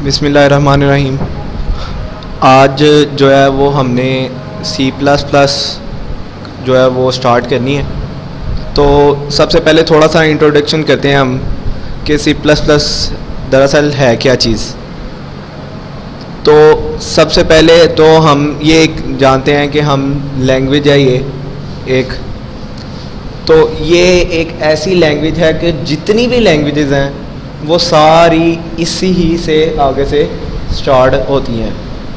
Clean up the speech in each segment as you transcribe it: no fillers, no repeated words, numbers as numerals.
बिस्मिल्लाहिर्रहमानिर्रहीम। आज जो है वो हमने सी प्लस प्लस जो है वो स्टार्ट करनी है। तो सबसे पहले थोड़ा सा इंट्रोडक्शन करते हैं हम कि सी प्लस प्लस दरअसल है क्या चीज़। तो सबसे पहले तो हम ये एक जानते हैं कि हम लैंग्वेज है ये एक, तो ये एक ऐसी लैंग्वेज है कि जितनी भी लैंग्वेजेस हैं वो सारी इसी ही से आगे से स्टार्ट होती हैं,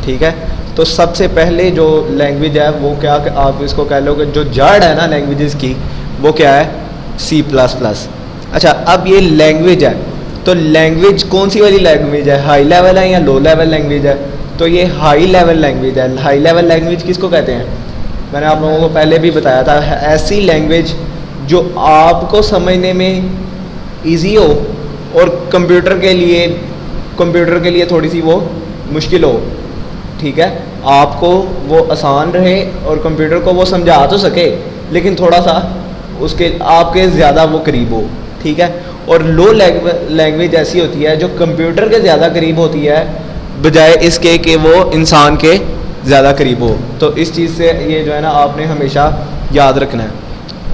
ठीक है। तो सबसे पहले जो लैंग्वेज है वो क्या, आप इसको कह लो कि जो जड़ है ना लैंग्वेजेस की, वो क्या है, सी प्लस प्लस। अच्छा, अब ये लैंग्वेज है, तो लैंग्वेज कौन सी वाली लैंग्वेज है, हाई लेवल है या लो लेवल लैंग्वेज है? तो ये हाई लेवल लैंग्वेज है। हाई लेवल लैंग्वेज किसको कहते हैं? मैंने आप लोगों को पहले भी बताया था, ऐसी लैंग्वेज जो आपको समझने में इजी हो और कंप्यूटर के लिए थोड़ी सी वो मुश्किल हो, ठीक है। आपको वो आसान रहे और कंप्यूटर को वो समझा तो सके, लेकिन थोड़ा सा उसके आपके ज़्यादा वो करीब हो, ठीक है। और लो लैंग्वेज ऐसी होती है जो कंप्यूटर के ज़्यादा करीब होती है बजाय इसके कि वो इंसान के ज़्यादा करीब हो। तो इस चीज़ से ये जो है ना आपने हमेशा याद रखना है।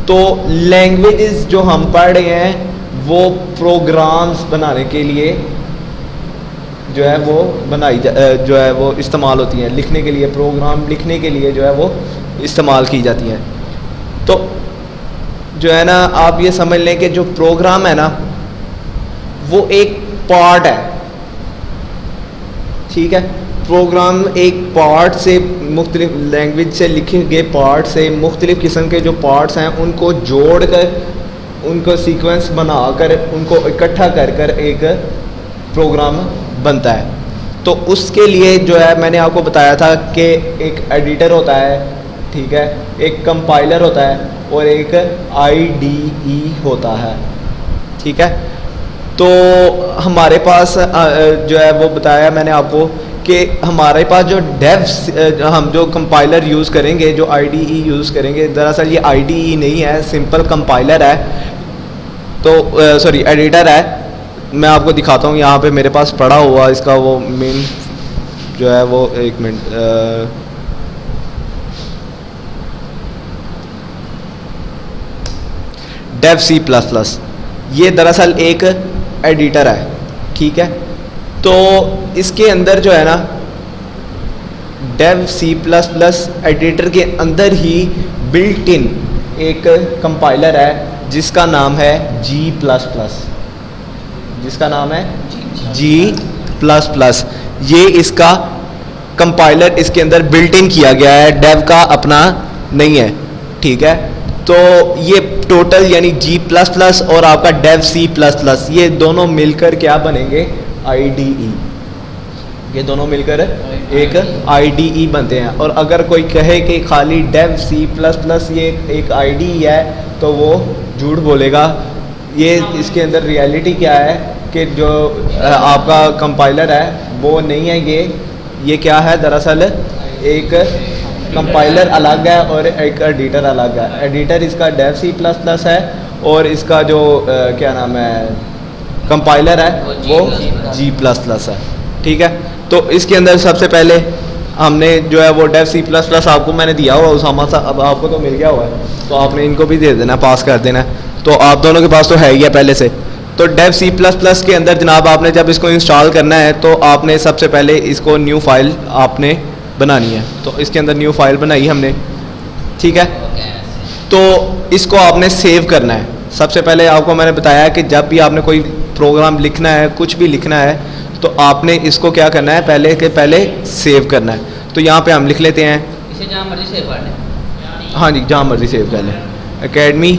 तो लैंग्वेजेस जो हम पढ़ रहे हैं वो प्रोग्राम्स बनाने के लिए जो है वो जो है वो इस्तेमाल होती हैं, लिखने के लिए, प्रोग्राम लिखने के लिए जो है वो इस्तेमाल की जाती हैं। तो जो है ना आप ये समझ लें कि जो प्रोग्राम है ना वो एक पार्ट है, ठीक है। प्रोग्राम एक पार्ट से, मुख्तलिफ लैंग्वेज से लिखे गए पार्ट से मुख्तलिफ किस्म के जो पार्ट्स हैं उनको जोड़ कर, उनको सीक्वेंस बनाकर, उनको इकट्ठा कर कर एक प्रोग्राम बनता है। तो उसके लिए जो है मैंने आपको बताया था कि एक एडिटर होता है, ठीक है, एक कंपाइलर होता है और एक IDE होता है, ठीक है। तो हमारे पास जो है वो बताया मैंने आपको कि हमारे पास जो हम जो कंपाइलर यूज़ करेंगे, जो IDE यूज़ करेंगे, दरअसल ये IDE नहीं है, सिंपल कंपाइलर है। तो सॉरी एडिटर है। मैं आपको दिखाता हूँ, यहाँ पे मेरे पास पड़ा हुआ इसका वो मेन जो है वो, एक minute, Dev C plus plus, ये दरअसल एक एडिटर है, ठीक है। तो इसके अंदर जो है ना Dev C plus plus editor के अंदर ही बिल्ट इन एक कंपाइलर है जिसका नाम है G प्लस प्लस, जिसका नाम है G प्लस प्लस। ये इसका कंपाइलर इसके अंदर बिल्ट इन किया गया है, डेव का अपना नहीं है, ठीक है। तो ये टोटल यानी G प्लस प्लस और आपका डेव सी प्लस प्लस, ये दोनों मिलकर क्या बनेंगे, IDE। ये दोनों मिलकर एक IDE बनते हैं। और अगर कोई कहे कि खाली डेव सी प्लस प्लस ये एक IDE है तो वो झूठ बोलेगा। ये इसके अंदर रियलिटी क्या है कि जो आपका कंपाइलर है वो नहीं है, ये क्या है, दरअसल एक कंपाइलर अलग है और एक एडिटर अलग है। एडिटर इसका डेव सी प्लस प्लस है और इसका जो क्या नाम है कंपाइलर है वो G प्लस प्लस है, ठीक है। तो इसके अंदर सबसे पहले हमने जो है वो डेव सी प्लस प्लस आपको मैंने दिया हुआ उसामा सा, अब आपको तो मिल गया हुआ है, तो आपने इनको भी दे देना, पास कर देना। तो आप दोनों के पास तो है ही है पहले से। तो डेव सी प्लस प्लस के अंदर जनाब आपने जब इसको इंस्टॉल करना है तो आपने सबसे पहले इसको न्यू फाइल आपने बनानी है। तो इसके अंदर न्यू फाइल बनाई हमने, ठीक है। तो इसको आपने सेव करना है। सबसे पहले आपको मैंने बताया कि जब भी आपने कोई प्रोग्राम लिखना है, कुछ भी लिखना है, तो आपने इसको क्या करना है, पहले सेव करना है। तो यहाँ पे हम लिख लेते हैं, इसे जहाँ मर्जी सेव कर लें। हाँ जी, जहाँ मर्जी सेव कर लें, एकेडमी,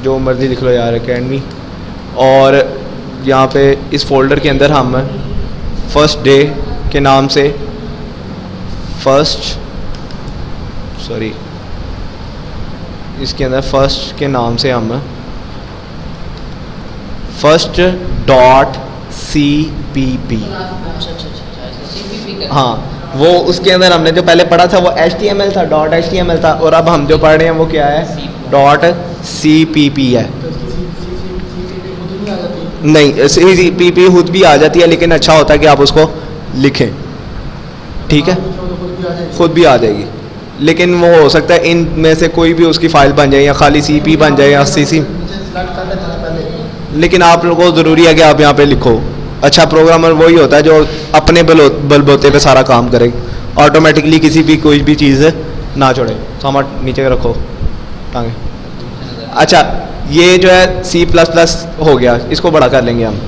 जो मर्जी लिख लो यार, एकेडमी। और यहाँ पे इस फोल्डर के अंदर हम फर्स्ट डे के नाम से, इसके अंदर फर्स्ट के नाम से हम first.cpp, हाँ, वो उसके अंदर हमने जो पहले पढ़ा था वो HTML था, .html था, और अब हम जो पढ़ रहे हैं वो क्या है, .cpp है। नहीं, सी पी पी खुद भी आ जाती है, लेकिन अच्छा होता है कि आप उसको लिखें, ठीक है, खुद भी आ जाएगी। लेकिन वो हो सकता है इन में से कोई भी उसकी फ़ाइल बन जाए, या खाली सी पी बन जाए या सी सी, लेकिन आप लोगों को ज़रूरी है कि आप यहाँ पे लिखो। अच्छा प्रोग्रामर वही होता है जो अपने बलबोते पे सारा काम करे, ऑटोमेटिकली किसी भी कोई भी चीज़ ना छोड़े। सामान नीचे रखो टांगे। अच्छा, ये जो है सी प्लस प्लस हो गया, इसको बड़ा कर लेंगे हम,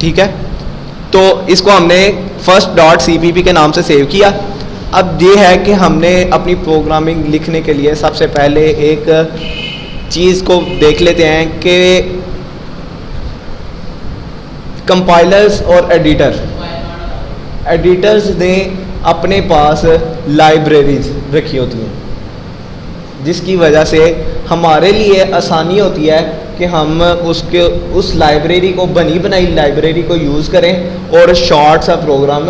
ठीक है। तो इसको हमने फर्स्ट डॉट CPP के नाम से सेव किया। अब ये है कि हमने अपनी प्रोग्रामिंग लिखने के लिए सबसे पहले एक चीज़ को देख लेते हैं कि कंपाइलर्स और एडिटर्स ने अपने पास लाइब्रेरीज रखी होती हैं, जिसकी वजह से हमारे लिए आसानी होती है कि हम उस लाइब्रेरी को, बनी बनाई लाइब्रेरी को यूज़ करें और शॉर्ट सा प्रोग्राम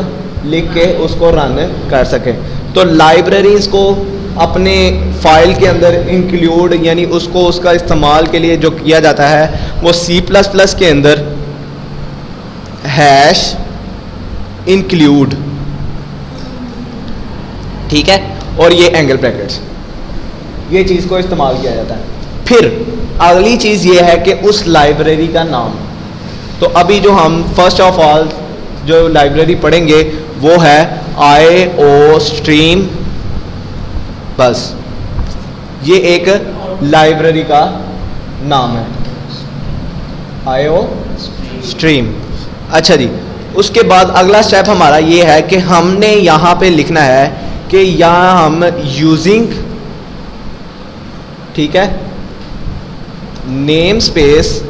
लिख के उसको रन कर सकें। तो लाइब्रेरीज़ को अपने फाइल के अंदर इंक्लूड, यानी उसको उसका इस्तेमाल के लिए जो किया जाता है वो C++ के अंदर हैश इंक्लूड, ठीक है, और ये एंगल ब्रैकेट्स, ये चीज़ को इस्तेमाल किया जाता है। फिर अगली चीज़ ये है कि उस लाइब्रेरी का नाम। तो अभी जो हम फर्स्ट ऑफ ऑल जो लाइब्रेरी पढ़ेंगे वो है IOStream, बस ये एक लाइब्रेरी का नाम है, IOStream। अच्छा जी, उसके बाद अगला स्टेप हमारा ये है कि हमने यहाँ पे लिखना है कि यहाँ हम यूजिंग, ठीक है, नेम स्पेस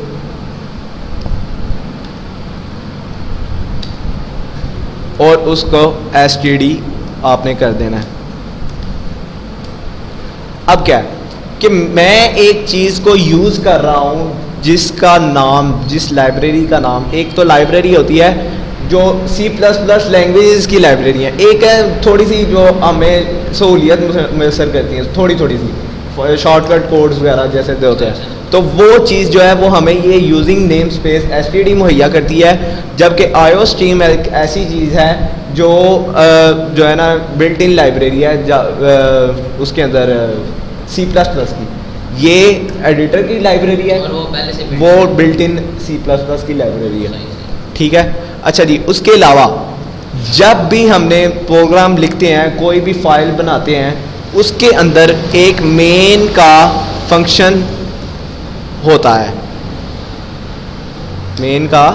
और उसको STD आपने कर देना है। अब क्या है कि मैं एक चीज़ को यूज़ कर रहा हूँ जिसका नाम, जिस लाइब्रेरी का नाम, एक तो लाइब्रेरी होती है जो C++ लैंग्वेजेस की लाइब्रेरी है, एक है थोड़ी सी जो हमें सहूलियत मैसर करती है, थोड़ी सी शॉर्टकट कोड्स वगैरह जैसे होते हैं। तो वो चीज़ जो है वो हमें ये यूजिंग नेम स्पेस STD मुहैया करती है, जबकि IOStream एक ऐसी चीज़ है जो है ना बिल्ट इन लाइब्रेरी है उसके अंदर C++ की। ये एडिटर की लाइब्रेरी है, वो बिल्ट इन C++ की लाइब्रेरी है, ठीक है। अच्छा जी, उसके अलावा जब भी हमने प्रोग्राम लिखते हैं, कोई भी फाइल बनाते हैं, उसके अंदर एक मेन का फंक्शन होता है, मेन का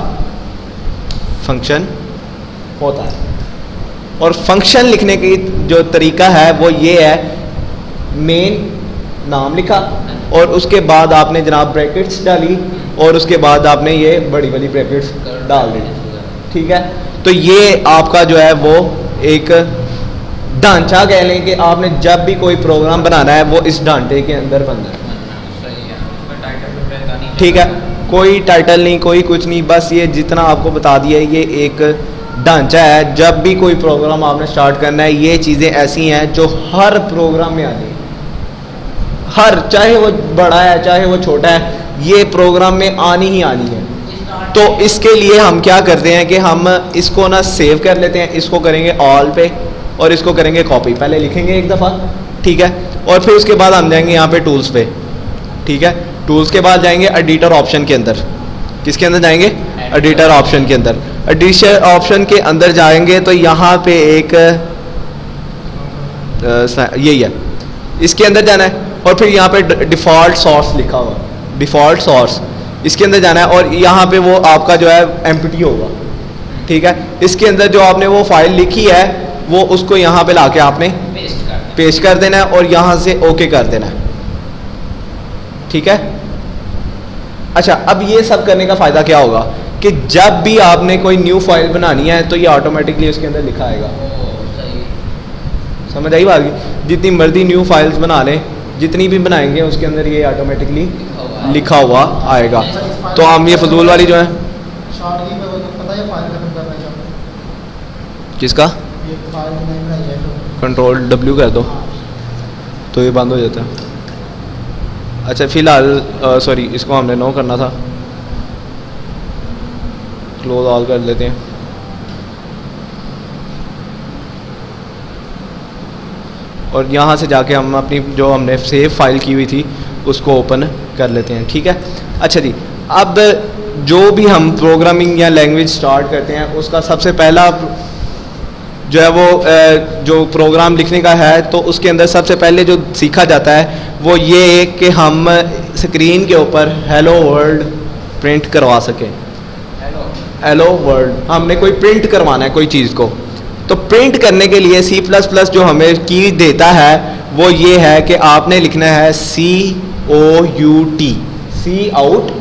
फंक्शन होता है। और फंक्शन लिखने की जो तरीका है वो ये है, मेन नाम लिखा और उसके बाद आपने जनाब ब्रैकेट्स डाली और उसके बाद आपने ये बड़ी वाली ब्रैकेट्स डाल दी, ठीक है। तो ये आपका जो है वो एक ढांचा कह लें कि आपने जब भी कोई प्रोग्राम बनाना है वो इस ढांचे के अंदर बनना है, ठीक है। कोई टाइटल नहीं, कोई कुछ नहीं, बस ये जितना आपको बता दिया है ये एक ढांचा है। जब भी कोई प्रोग्राम आपने स्टार्ट करना है, ये चीज़ें ऐसी हैं जो हर प्रोग्राम में आती हैं, हर, चाहे वो बड़ा है चाहे वो छोटा है, ये प्रोग्राम में आनी ही आनी है। तो इसके लिए हम क्या करते हैं कि हम इसको ना सेव कर लेते हैं, इसको करेंगे ऑल पे और इसको करेंगे कॉपी, पहले लिखेंगे एक दफ़ा, ठीक है, और फिर उसके बाद हम जाएंगे यहाँ पे टूल्स पे, ठीक है। टूल्स के बाद जाएंगे एडिटर ऑप्शन के अंदर, किसके अंदर जाएंगे, एडिटर ऑप्शन के अंदर। एडिटर ऑप्शन के अंदर जाएंगे तो यहाँ पे एक यही है, इसके अंदर जाना है और फिर यहाँ पे डिफ़ॉल्ट सोर्स लिखा हुआ, डिफ़ॉल्ट सोर्स, इसके अंदर जाना है और यहाँ पे वो आपका जो है एम्प्टी होगा, ठीक है। इसके अंदर जो आपने वो फाइल लिखी है वो उसको यहाँ पे लाके आपने पेस्ट कर देना है और यहाँ से ओके कर देना है, ठीक है। अच्छा, अब ये सब करने का फ़ायदा क्या होगा कि जब भी आपने कोई न्यू फाइल बनानी है तो ये ऑटोमेटिकली उसके अंदर लिखा आएगा। समझ आई बात की? जितनी मर्जी न्यू फाइल्स बना लें, जितनी भी बनाएंगे उसके अंदर ये ऑटोमेटिकली लिखा हुआ आएगा। तो हम ये फजूल वाली जो है, किसका कंट्रोल W कर दो तो ये बंद हो जाता है। अच्छा, फ़िलहाल सॉरी, इसको हमने नो करना था। क्लोज ऑल कर लेते हैं। और यहाँ से जाके हम अपनी जो हमने सेव फाइल की हुई थी उसको ओपन कर लेते हैं। ठीक है, अच्छा जी, अब जो भी हम प्रोग्रामिंग या लैंग्वेज स्टार्ट करते हैं उसका सबसे पहला जो है वो जो प्रोग्राम लिखने का है, तो उसके अंदर सबसे पहले जो सीखा जाता है वो ये कि हम स्क्रीन के ऊपर हेलो वर्ल्ड प्रिंट करवा सकें। हेलो वर्ल्ड हमने कोई प्रिंट करवाना है कोई चीज़ को, तो प्रिंट करने के लिए C++ जो हमें की देता है वो ये है कि आपने लिखना है COUT, सी आउट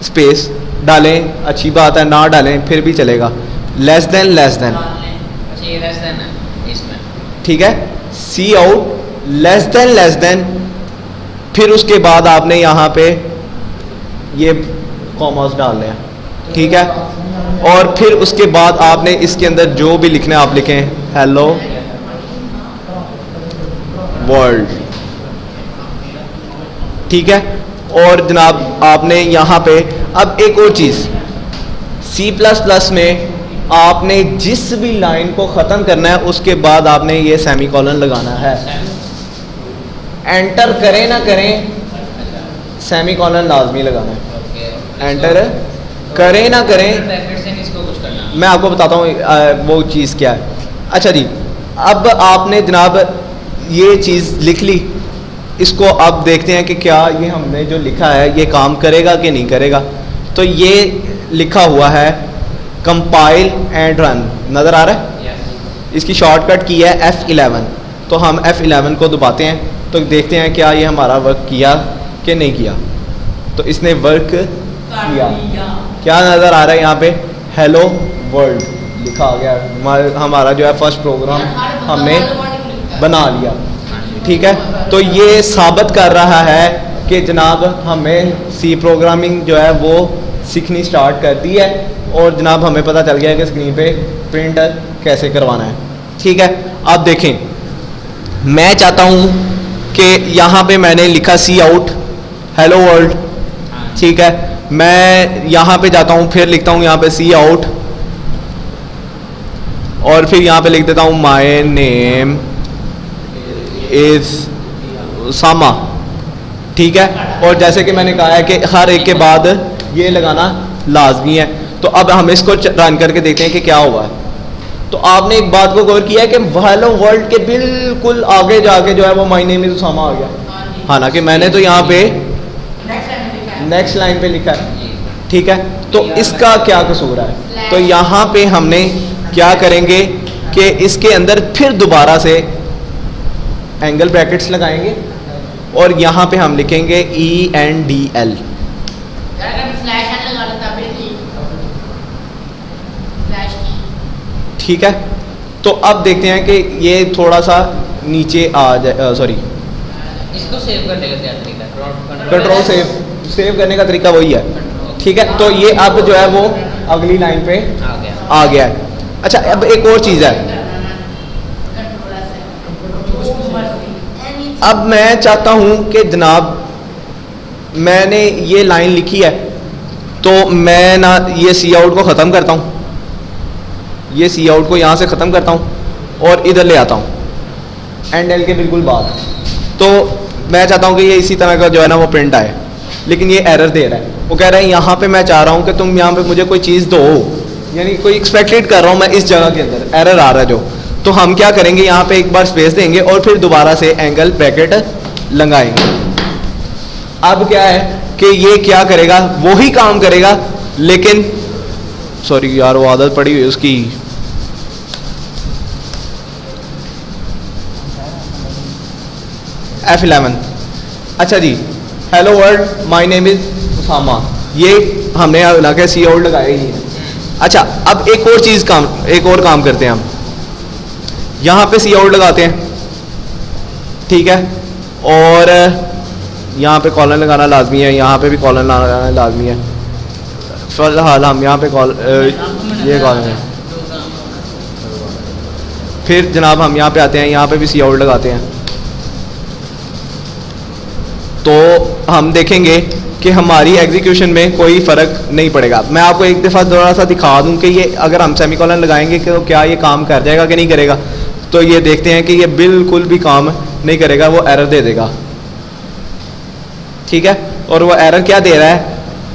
स्पेस डालें, अच्छी बात है, ना डालें फिर भी चलेगा, लेस देन अच्छा ये लेस देन है इसमें, ठीक है, सी आउट लेस देन, फिर उसके बाद आपने यहाँ पे ये कॉमास डालने हैं। ठीक है, और फिर उसके बाद आपने इसके अंदर जो भी लिखना है आप लिखें हेलो वर्ल्ड। ठीक है, और जनाब आपने यहाँ पे अब एक और चीज़, C++ में आपने जिस भी लाइन को ख़त्म करना है उसके बाद आपने ये सेमीकोलन लगाना है। एंटर करें ना करें सेमीकोलन लाजमी लगाना है। एंटर करें ना करें, इसको कुछ करना मैं आपको बताता हूँ वो चीज़ क्या है। अच्छा जी, अब आपने जनाब ये चीज़ लिख ली, इसको अब देखते हैं कि क्या ये हमने जो लिखा है ये काम करेगा कि नहीं करेगा। तो ये लिखा हुआ है कंपाइल एंड रन, नज़र आ रहा है? इसकी शॉर्टकट की है F11, तो हम F11 को दबाते हैं तो देखते हैं क्या ये हमारा वर्क किया कि नहीं किया। तो इसने वर्क किया, क्या नज़र आ रहा है यहाँ पे हेलो वर्ल्ड लिखा आ गया, हमारा जो है फर्स्ट प्रोग्राम हमने बना लिया। ठीक है, तो ये साबित कर रहा है कि जनाब हमें सी प्रोग्रामिंग जो है वो सीखनी स्टार्ट कर दी है, और जनाब हमें पता चल गया है कि स्क्रीन पे प्रिंट कैसे करवाना है। ठीक है, आप देखें, मैं चाहता हूँ कि यहाँ पे मैंने लिखा सी आउट हेलो वर्ल्ड। ठीक है, मैं यहाँ पे जाता हूँ, फिर लिखता हूँ यहाँ पे सी आउट, और फिर यहाँ पे लिख देता हूँ माय नेम इज सामा। ठीक है, और जैसे कि मैंने कहा है कि हर एक के बाद ये लगाना लाजमी है। तो अब हम इसको रन करके देखते हैं कि क्या हुआ है। तो आपने एक बात को गौर किया है कि हेलो वर्ल्ड के बिल्कुल आगे जाके जो है वो माय नेम इज सामा आ गया, हालांकि मैंने तो यहाँ पे नेक्स्ट लाइन पे लिखा है। ठीक है, तो इसका क्या कसूर है? तो यहाँ पे हमने क्या करेंगे कि इसके अंदर फिर दोबारा से एंगल ब्रैकेट्स लगाएंगे, और यहाँ पे हम लिखेंगे ENDL। ठीक है, तो अब देखते हैं कि ये थोड़ा सा नीचे आ जाए, सॉरी इसको सेव करने का क्या तरीका? कंट्रोल सेव करने का तरीका वही है। ठीक है, तो ये अब जो है वो अगली लाइन पे आ गया है। अच्छा, अब एक और चीज़ है, अब मैं चाहता हूं कि जनाब मैंने ये लाइन लिखी है, तो मैं ना ये सी आउट को ख़त्म करता हूं, ये सी आउट को यहाँ से ख़त्म करता हूं और इधर ले आता हूं एंड एल के बिल्कुल बाद। तो मैं चाहता हूं कि ये इसी तरह का जो है ना वो प्रिंट आए, लेकिन ये एरर दे रहा है। वो कह रहा है यहाँ पे मैं चाह रहा हूँ कि तुम यहाँ पे मुझे कोई चीज़ दो, यानी कोई एक्सपेक्टेड कर रहा हूँ मैं इस जगह के अंदर, एरर आ रहा है जो। तो हम क्या करेंगे, यहाँ पे एक बार स्पेस देंगे और फिर दोबारा से एंगल ब्रैकेट लगाएंगे। अब क्या है कि ये क्या करेगा, वो ही काम करेगा, लेकिन सॉरी यार वो आदत पड़ी हुई है उसकी। F11। अच्छा जी, hello world my name is Usama, ये हमने लगा सी आउट लगाया ही है। अच्छा, अब एक और चीज़ एक और काम करते हैं हम, यहाँ पे सी आउट लगाते हैं। ठीक है, और यहाँ पे कॉलन लगाना लाजमी है, यहाँ पे भी कॉलन लगाना लाजमी है। फिलहाल हम यहाँ पे ये कॉलन है। फिर जनाब हम यहाँ पे आते हैं, यहाँ पे भी सी आउट लगाते हैं। तो हम देखेंगे कि हमारी एग्जीक्यूशन में कोई फ़र्क नहीं पड़ेगा। मैं आपको एक दफ़ा थोड़ा सा दिखा दूं कि ये अगर हम सेमीकोलन लगाएंगे कि तो क्या ये काम कर जाएगा कि नहीं करेगा। तो ये देखते हैं कि ये बिल्कुल भी काम नहीं करेगा, वो एरर दे देगा। ठीक है, और वो एरर क्या दे रहा है,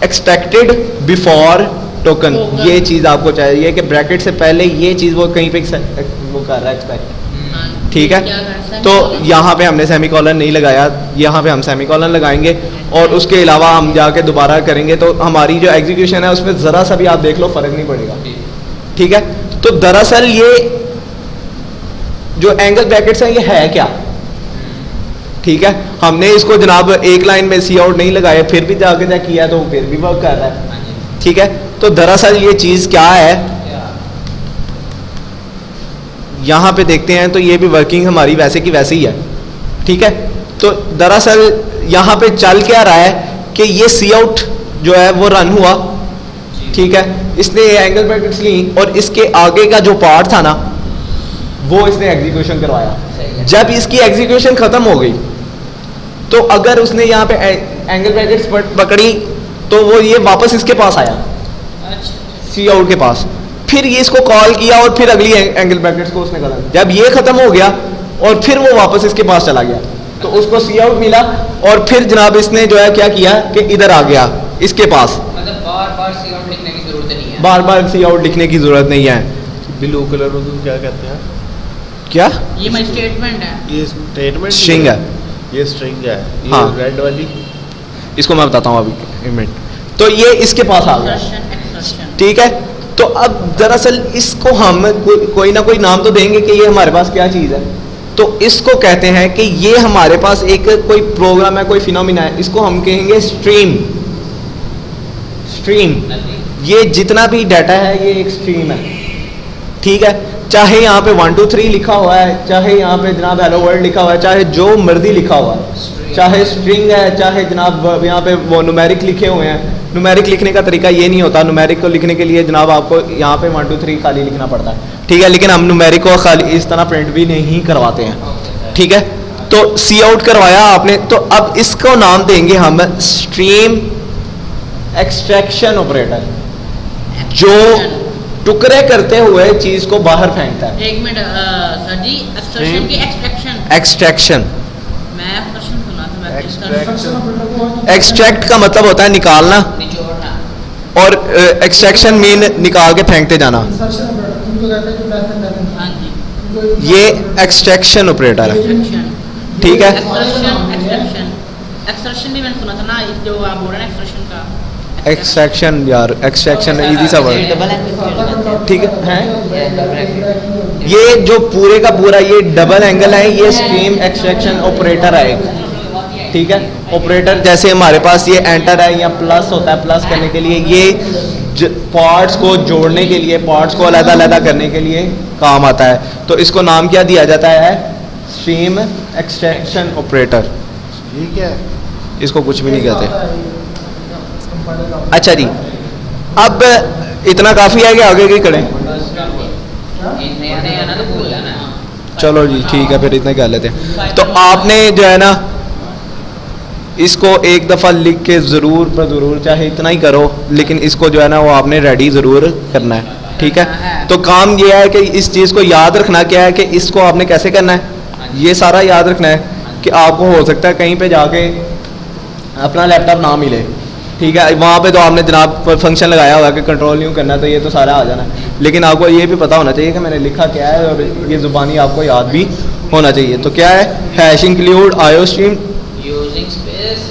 एक्सपेक्टेड बिफोर टोकन। ये चीज़ आपको चाहिए कि ब्रैकेट से पहले ये चीज़ वो कहीं पे वो कर रहा है एक्सपेक्ट। ठीक है, तो यहाँ पे हमने सेमीकोलन नहीं लगाया, यहाँ पे हम सेमीकोलन लगाएंगे और उसके अलावा हम जाके दोबारा करेंगे तो हमारी जो एग्जीक्यूशन है उसमें ज़रा सा भी आप देख लो फ़र्क नहीं पड़ेगा। ठीक है, तो दरअसल ये जो एंगल ब्रैकेट्स हैं ये है क्या। ठीक है, हमने इसको जनाब एक लाइन में सी आउट नहीं लगाया, फिर भी जाके चेक किया तो फिर भी वर्क कर रहा है। ठीक है, तो दरअसल ये चीज़ क्या है, यहाँ पे देखते हैं तो ये भी वर्किंग हमारी वैसे की वैसे ही है। ठीक है, तो दरअसल यहाँ पे चल क्या रहा है कि ये सी आउट जो है वो रन हुआ। ठीक है, इसने ये एंगल ब्रैकेट्स ली और इसके आगे का जो पार्ट था ना वो इसने एग्जीक्यूशन करवाया। जब इसकी एग्जीक्यूशन खत्म हो गई तो अगर उसने यहाँ पे एंगल ब्रैकेट्स पकड़ी तो वो ये वापस इसके पास आया, सी आउट के पास, फिर ये इसको कॉल किया और फिर अगली एंगल ब्रैकेट्स को उसने खत्म। जब ये खत्म हो गया और फिर वो वापस इसके पास चला गया तो उसको सी आउट मिला और फिर जनाब इसने जो है क्या किया कि इधर आ गया इसके पास। मतलब बार बार सी आउट लिखने की जरूरत नहीं है, बार बार सी आउट लिखने की जरूरत नहीं है। ब्लू कलर में तुम क्या कहते हैं? क्या ये माय स्टेटमेंट है, ये स्टेटमेंट स्ट्रिंग है, ये स्ट्रिंग है, ये हाँ। रेड वाली इसको मैं बताता हूँ अभी एक मिनट। तो ये इसके पास आ गया। Exertion exertion. ठीक है, तो अब दरअसल इसको हम कोई ना कोई नाम तो देंगे कि ये हमारे पास क्या चीज़ है। तो इसको कहते हैं कि ये हमारे पास एक कोई प्रोग्राम है, कोई फिनोमिना है, इसको हम कहेंगे स्ट्रीम। स्ट्रीम, ये जितना भी डाटा है ये एक स्ट्रीम है। ठीक है, चाहे यहाँ पे 1 2 3 लिखा हुआ है, चाहे यहाँ पे जनाब हेलो वर्ल्ड लिखा हुआ है, चाहे जो मर्जी लिखा हुआ है, चाहे स्ट्रिंग है, चाहे जनाब यहाँ पे वो न्यूमेरिक लिखे हुए हैं। न्यूमेरिक लिखने का तरीका ये नहीं होता, न्यूमेरिक को लिखने के लिए जनाब आपको यहाँ पे 1 2 3 खाली लिखना पड़ता है। ठीक है, लेकिन हम न्यूमेरिक को खाली इस तरह प्रिंट भी नहीं करवाते हैं। ठीक है, तो सी आउट करवाया आपने, तो अब इसको नाम देंगे हम स्ट्रीम एक्सट्रैक्शन ऑपरेटर, जो टुकड़े करते हुए चीज को बाहर फेंकता है। एक मिनट सर जी, एक्सर्शन की एक्सट्रैक्शन। एक्सट्रैक्शन, मैं एक्सर्शन सुना था, मैं एक्सर्शन। एक्सट्रैक्ट का मतलब होता है निकालना निचोड़ना। और एक्सट्रैक्शन मीन निकाल के फेंकते जाना। हाँ जी, ये एक्सट्रैक्शन ऑपरेटर है। एक्सट्रैक्शन। ठीक है, एक्सर्शन एक्सट्रैक्शन। एक्सर्शन भी मैंने सुना था ना, इस जो आप बोल रहे हैं एक्सर्शन का। एक्सट्रैक्शन यार, एक्सट्रैक्शन इजी सा वर्ड। ठीक है, ये जो पूरे का पूरा ये डबल एंगल है, ये स्ट्रीम एक्सट्रैक्शन ऑपरेटर है एक। ठीक है, ऑपरेटर जैसे हमारे पास ये एंटर है या प्लस होता है, प्लस करने के लिए ये पार्ट्स को जोड़ने के लिए, पार्ट्स को अलग अलग करने के लिए काम आता है। तो इसको नाम क्या दिया जाता है, स्ट्रीम एक्सट्रैक्शन ऑपरेटर। ठीक है, इसको कुछ भी नहीं कहते। अच्छा जी, अब इतना काफ़ी है कि आगे की करें? नया नया ना तो भूल जाना। चलो जी ठीक है, फिर इतना कर लेते हैं। तो आपने जो है ना इसको एक दफ़ा लिख के ज़रूर पर ज़रूर, चाहे इतना ही करो, लेकिन इसको जो है ना वो आपने रेडी ज़रूर करना है। ठीक है, तो काम ये है कि इस चीज़ को याद रखना क्या है कि इसको आपने कैसे करना है, ये सारा याद रखना है कि आपको हो सकता है कहीं पे जाके अपना लैपटॉप ना मिले। ठीक है, वहाँ पे तो आपने जनाब फंक्शन लगाया होगा कि कंट्रोल यूँ करना है, तो ये तो सारा आ जाना है, लेकिन आपको ये भी पता होना चाहिए कि मैंने लिखा क्या है और ये ज़ुबानी आपको याद भी होना चाहिए। तो क्या है, हैश इंक्लूड आयो स्ट्रीम यूजिंग स्पेस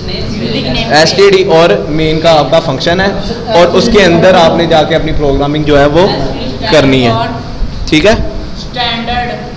एसटीडी और मेन का आपका फंक्शन है और उसके अंदर आपने जाके अपनी प्रोग्रामिंग जो है वो करनी है। ठीक है, स्टैंडर्ड